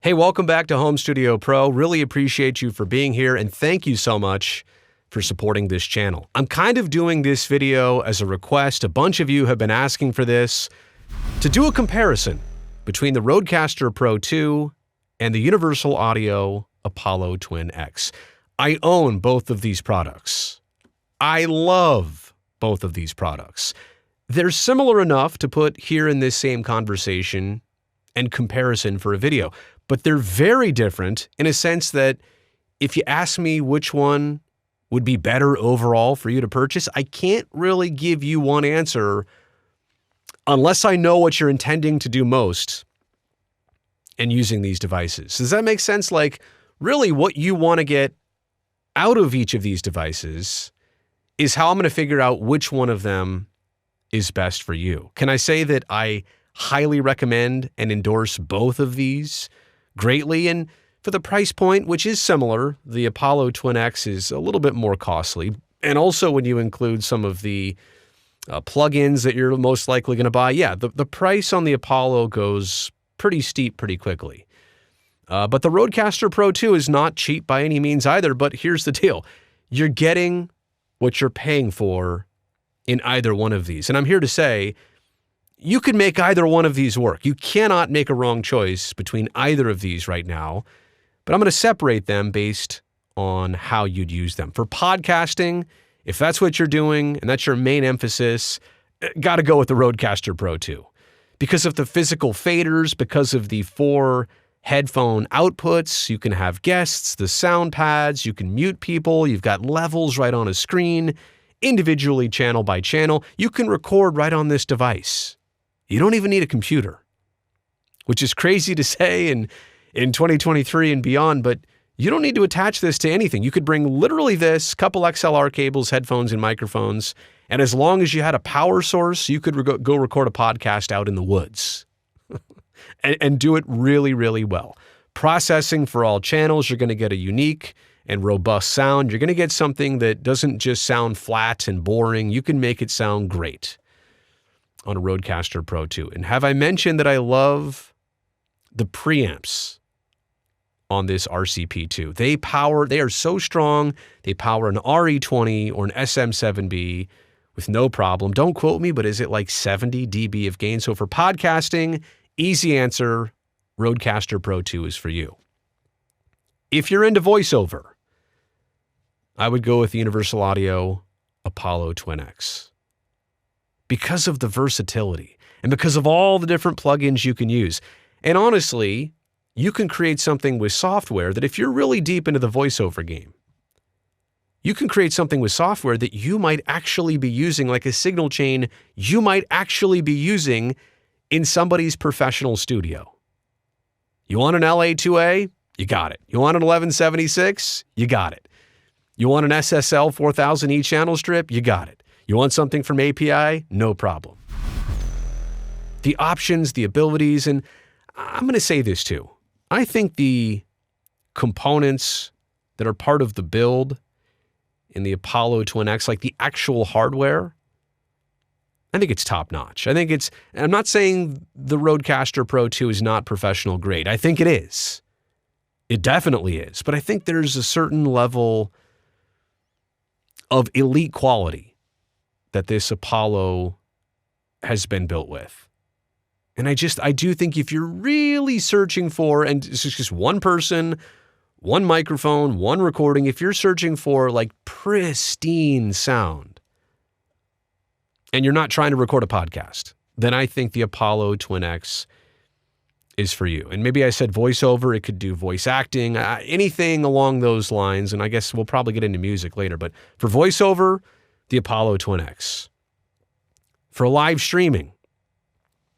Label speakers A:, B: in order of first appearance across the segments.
A: Hey, welcome back to Home Studio Pro. Really appreciate you for being here, and thank you so much for supporting this channel. I'm kind of doing this video as a request. A bunch of you have been asking for this, to do a comparison between the Rodecaster Pro II and the Universal Audio Apollo Twin X. I own both of these products. I love both of these products. They're similar enough to put here in this same conversation and comparison for a video, but they're very different in a sense that if you ask me which one would be better overall for you to purchase, I can't really give you one answer unless I know what you're intending to do most in using these devices. Does that make sense? Like, really what you want to get out of each of these devices is how I'm going to figure out which one of them is best for you. Can I say that I highly recommend and endorse both of these greatly? And for the price point, which is similar, the Apollo Twin X is a little bit more costly. And also when you include some of the plugins that you're most likely going to buy, yeah, the price on the Apollo goes pretty steep pretty quickly. But the Rodecaster Pro II is not cheap by any means either, but here's the deal. You're getting what you're paying for in either one of these. And I'm here to say, you could make either one of these work. You cannot make a wrong choice between either of these right now, but I'm going to separate them based on how you'd use them. For podcasting, if that's what you're doing and that's your main emphasis, got to go with the Rodecaster Pro II. Because of the physical faders, because of the 4 headphone outputs, you can have guests, the sound pads, you can mute people, you've got levels right on a screen, individually channel by channel. You can record right on this device. You don't even need a computer, which is crazy to say in 2023 and beyond, but you don't need to attach this to anything. You could bring literally this, couple XLR cables, headphones, and microphones, and as long as you had a power source, you could go record a podcast out in the woods and do it really, really well. Processing for all channels, you're going to get a unique and robust sound. You're going to get something that doesn't just sound flat and boring. You can make it sound great on a Rodecaster Pro II. And have I mentioned that I love the preamps on this RCP2? They are so strong. They power an RE20 or an SM7B with no problem. Don't quote me, but is it like 70 dB of gain? So for podcasting, easy answer, Rodecaster Pro II is for you. If you're into voiceover, I would go with the Universal Audio Apollo Twin X. Because of the versatility and because of all the different plugins you can use. And honestly, you can create something with software that if you're really deep into the voiceover game, you can create something with software that you might actually be using, like a signal chain you might actually be using in somebody's professional studio. You want an LA2A? You got it. You want an 1176? You got it. You want an SSL 4000E channel strip? You got it. You want something from API? No problem. The options, the abilities, and I'm going to say this too. I think the components that are part of the build in the Apollo Twin X, like the actual hardware, I think it's top notch. I'm not saying the Rodecaster Pro II is not professional grade. I think it is. It definitely is. But I think there's a certain level of elite quality that this Apollo has been built with. And I do think if you're really searching for, and it's just one person, one microphone, one recording, if you're searching for like pristine sound and you're not trying to record a podcast, then I think the Apollo Twin X is for you. And maybe I said voiceover, it could do voice acting, anything along those lines. And I guess we'll probably get into music later, but for voiceover, the Apollo Twin X. For live streaming,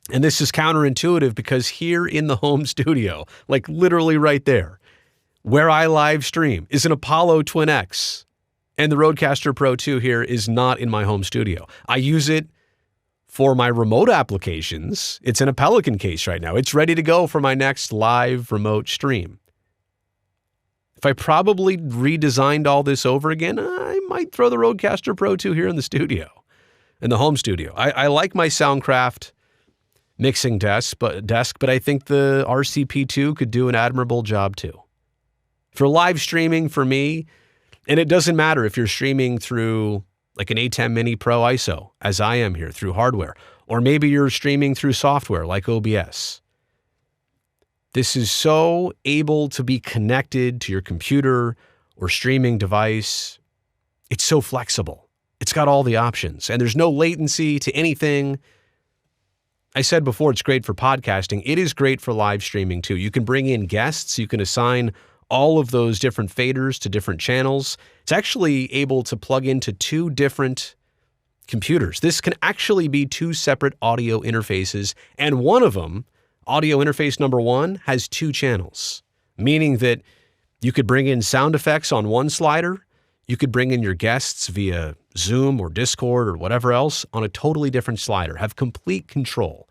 A: and this is counterintuitive because here in the home studio, like literally right there, where I live stream is an Apollo Twin X, and the Rodecaster Pro II here is not in my home studio. I use it for my remote applications. It's in a Pelican case right now. It's ready to go for my next live remote stream. If I probably redesigned all this over again, I might throw the Rodecaster Pro II here in the studio, in the home studio. I like my Soundcraft mixing desk, but I think the RCP2 could do an admirable job too. For live streaming, for me, and it doesn't matter if you're streaming through like an A10 Mini Pro ISO, as I am here, through hardware, or maybe you're streaming through software like OBS. This is so able to be connected to your computer or streaming device. It's so flexible. It's got all the options, and there's no latency to anything. I said before, it's great for podcasting. It is great for live streaming too. You can bring in guests. You can assign all of those different faders to different channels. It's actually able to plug into 2 different computers. This can actually be 2 separate audio interfaces, and one of them, audio interface number 1, has 2 channels, meaning that you could bring in sound effects on one slider. You could bring in your guests via Zoom or Discord or whatever else on a totally different slider, have complete control.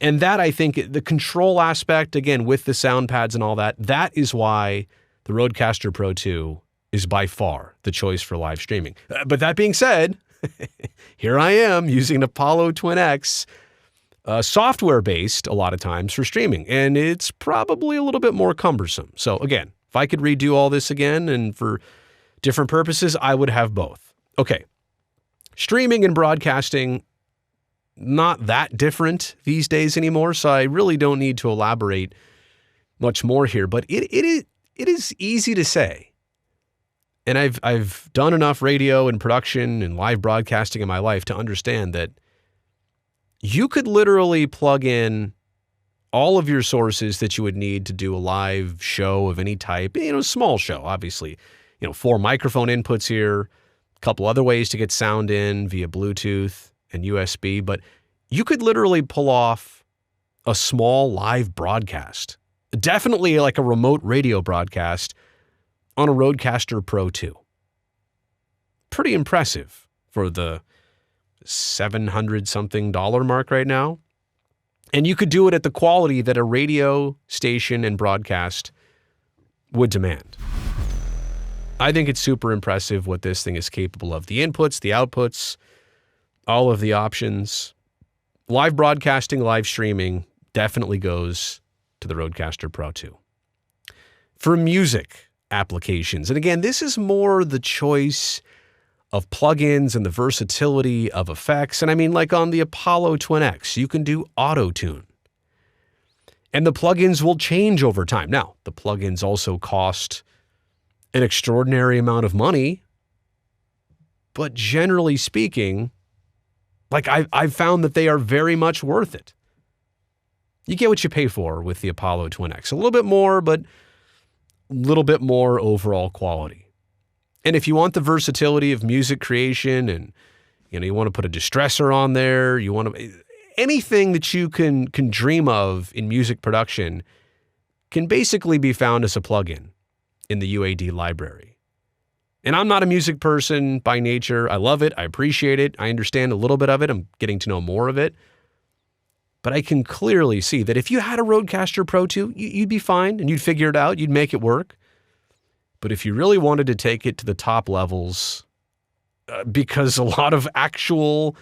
A: And that, I think, the control aspect, again, with the sound pads and all that, that is why the Rodecaster Pro II is by far the choice for live streaming. But that being said, here I am using an Apollo Twin X, software-based a lot of times for streaming, and it's probably a little bit more cumbersome. So again, if I could redo all this again and for different purposes, I would have both. Okay, streaming and broadcasting, not that different these days anymore, so I really don't need to elaborate much more here, but it is easy to say. And I've done enough radio and production and live broadcasting in my life to understand that you could literally plug in all of your sources that you would need to do a live show of any type, a small show, obviously. 4 microphone inputs here, a couple other ways to get sound in via Bluetooth and USB, but you could literally pull off a small live broadcast, definitely like a remote radio broadcast on a Rodecaster Pro II. Pretty impressive for the $700-something mark right now. And you could do it at the quality that a radio station and broadcast would demand. I think it's super impressive what this thing is capable of. The inputs, the outputs, all of the options. Live broadcasting, live streaming definitely goes to the Rodecaster Pro II. For music applications, and again, this is more the choice of plugins and the versatility of effects. And I mean, like on the Apollo Twin X, you can do auto-tune. And the plugins will change over time. Now, the plugins also cost an extraordinary amount of money, but generally speaking, like I've found that they are very much worth it. You get what you pay for with the Apollo Twin X. A little bit more, but a little bit more overall quality. And if you want the versatility of music creation and you want to put a distressor on there, you want to anything that you can dream of in music production can basically be found as a plugin in the UAD library. And I'm not a music person by nature. I love it. I appreciate it. I understand a little bit of it. I'm getting to know more of it. But I can clearly see that if you had a Rodecaster Pro II, you'd be fine and you'd figure it out. You'd make it work. But if you really wanted to take it to the top levels, because a lot of actual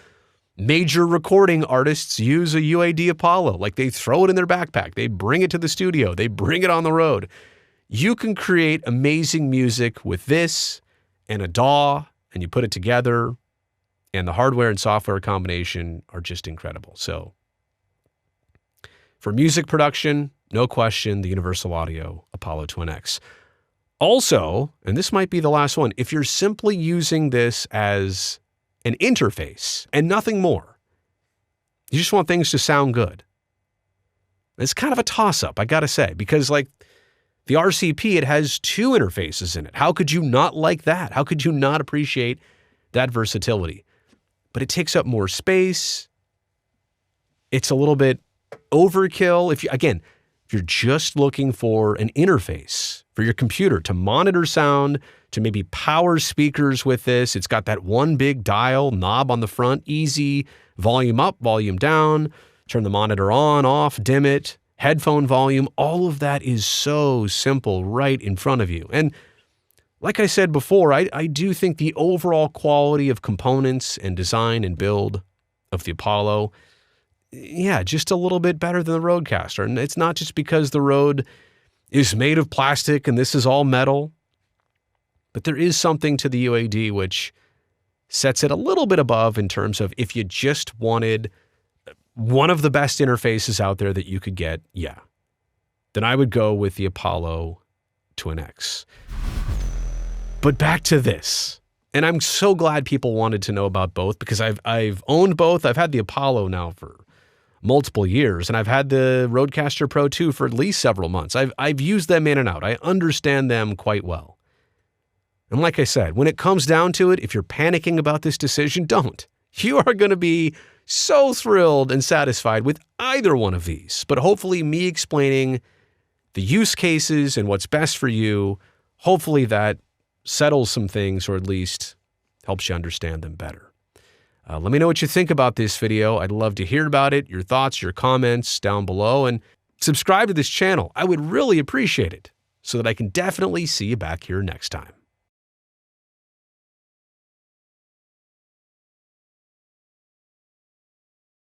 A: major recording artists use a UAD Apollo, like they throw it in their backpack, they bring it to the studio, they bring it on the road. You can create amazing music with this and a DAW, and you put it together, and the hardware and software combination are just incredible. So for music production, no question, the Universal Audio Apollo Twin X. Also, and this might be the last one, if you're simply using this as an interface and nothing more, you just want things to sound good. It's kind of a toss-up, I gotta say, because like the RCP, it has 2 interfaces in it. How could you not like that? How could you not appreciate that versatility? But it takes up more space. It's a little bit overkill. If you're just looking for an interface for your computer to monitor sound, to maybe power speakers with this, it's got that one big dial knob on the front, easy volume up, volume down, turn the monitor on, off, dim it, headphone volume, all of that is so simple right in front of you. And like I said before, I do think the overall quality of components and design and build of the Apollo, yeah, just a little bit better than the Rodecaster. And it's not just because the Rode is made of plastic and this is all metal, but there is something to the UAD which sets it a little bit above in terms of if you just wanted one of the best interfaces out there that you could get, yeah, then I would go with the Apollo Twin X. But back to this. And I'm so glad people wanted to know about both because I've owned both. I've had the Apollo now for multiple years, and I've had the Rodecaster Pro II for at least several months. I've used them in and out. I understand them quite well. And like I said, when it comes down to it, if you're panicking about this decision, don't. You are going to be so thrilled and satisfied with either one of these. But hopefully me explaining the use cases and what's best for you, hopefully that settles some things or at least helps you understand them better. Let me know what you think about this video. I'd love to hear about it, your thoughts, your comments down below, and subscribe to this channel. I would really appreciate it so that I can definitely see you back here next time.